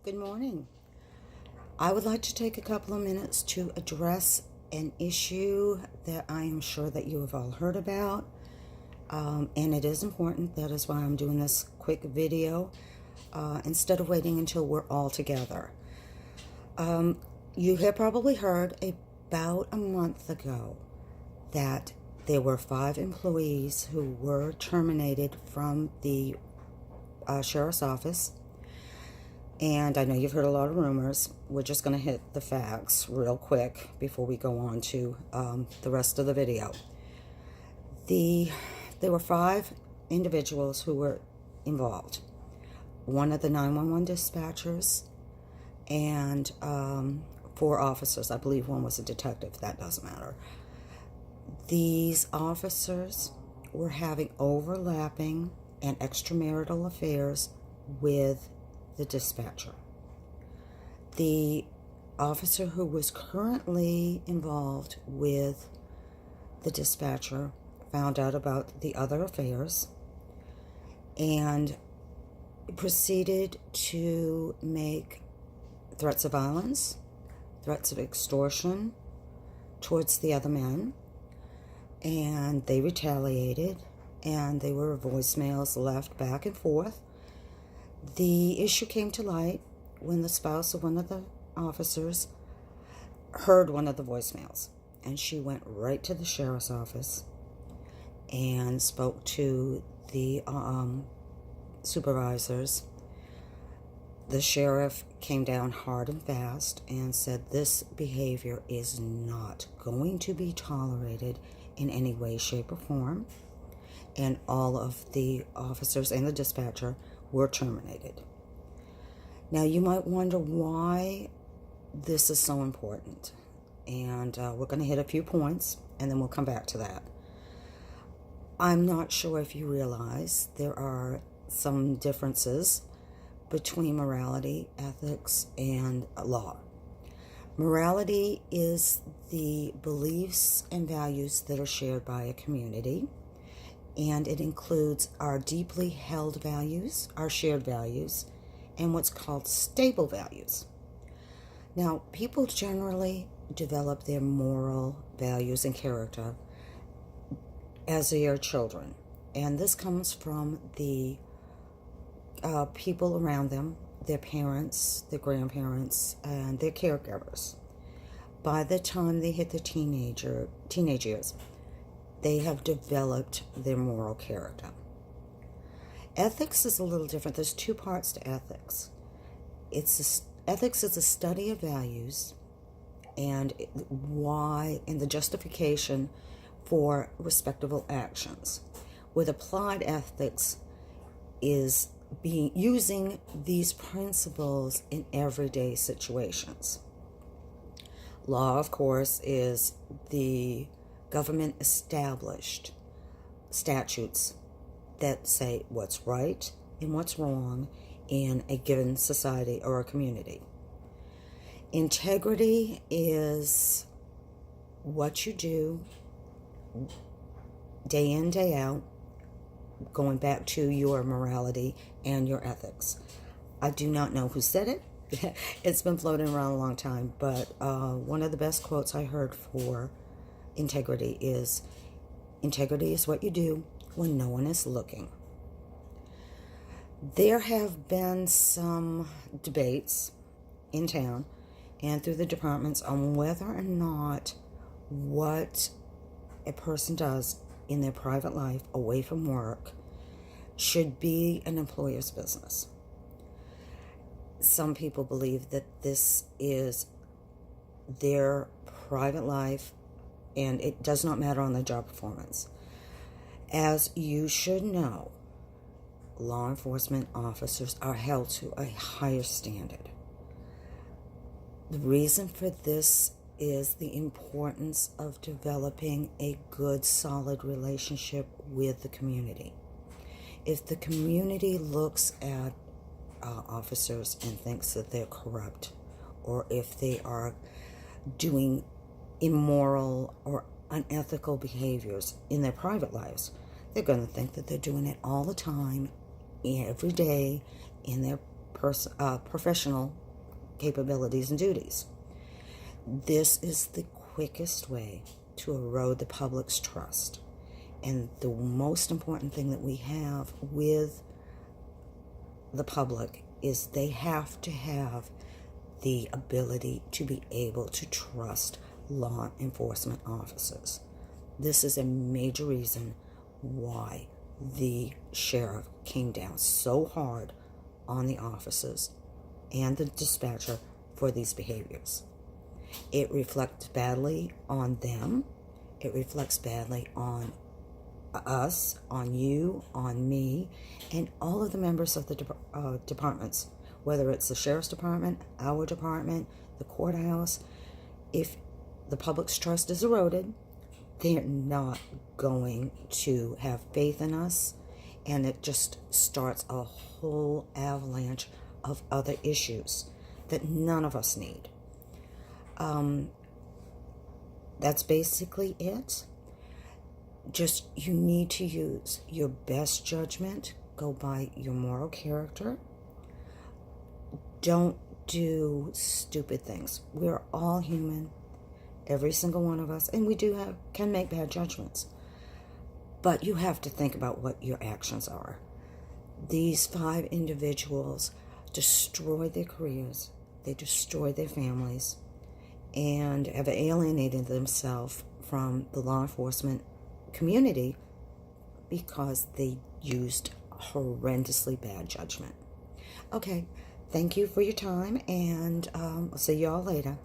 Good morning. I would like to take a couple of minutes to address an issue that I am sure that you have all heard about, and it is important. That is why I'm doing this quick video instead of waiting until we're all together. You have probably heard about a month ago that there were 5 employees who were terminated from the sheriff's office. And I know you've heard a lot of rumors. We're just going to hit the facts real quick before we go on to the rest of the video. There were 5 individuals who were involved. One of the 911 dispatchers and 4 officers. I believe one was a detective. That doesn't matter. These officers were having overlapping and extramarital affairs with the dispatcher. The officer who was currently involved with the dispatcher found out about the other affairs and proceeded to make threats of violence, threats of extortion towards the other men, and they retaliated, and there were voicemails left back and forth. The issue came to light when the spouse of one of the officers heard one of the voicemails, and she went right to the sheriff's office and spoke to the supervisors. The sheriff came down hard and fast and said this behavior is not going to be tolerated in any way, shape, or form, and all of the officers and the dispatcher were terminated. Now, you might wonder why this is so important, and we're going to hit a few points, and then we'll come back to that. I'm not sure if you realize there are some differences between morality, ethics, and law. Morality is the beliefs and values that are shared by a community, and it includes our deeply held values, our shared values, and what's called stable values. Now, people generally develop their moral values and character as they are children, and this comes from the people around them, their parents, their grandparents, and their caregivers. By the time they hit the teenage years, they have developed their moral character. Ethics is a little different. There's 2 parts to ethics. Ethics is a study of values and why and the justification for respectable actions. With applied ethics is using these principles in everyday situations. Law, of course, is the government established statutes that say what's right and what's wrong in a given society or a community. Integrity is what you do day in, day out, going back to your morality and your ethics. I do not know who said it. It's been floating around a long time, but one of the best quotes I heard for integrity is what you do when no one is looking. There have been some debates in town and through the departments on whether or not what a person does in their private life away from work should be an employer's business. Some people believe that this is their private life and it does not matter on the job performance. As you should know, law enforcement officers are held to a higher standard. The reason for this is the importance of developing a good, solid relationship with the community. If the community looks at officers and thinks that they're corrupt, or if they are doing immoral or unethical behaviors in their private they're going to think that they're doing it all the time, every day, in their professional capabilities and duties. This is the quickest way to erode the public's trust. And the most important thing that we have with the public is they have to have the ability to be able to trust law enforcement officers. This is a major reason why the sheriff came down so hard on the officers and the dispatcher for these behaviors. It reflects badly on them. It reflects badly on us, on you, on me, and all of the members of the departments, whether it's the sheriff's department, our department, the courthouse. If the public's trust is eroded, they're not going to have faith in us, and it just starts a whole avalanche of other issues that none of us need. That's basically it. Just, you need to use your best judgment. Go by your moral character. Don't do stupid things. We're all human, every single one of us, and we can make bad judgments. But you have to think about what your actions are. These 5 individuals destroyed their careers, they destroyed their families, and have alienated themselves from the law enforcement community because they used horrendously bad judgment. Okay, thank you for your time, and I'll see you all later.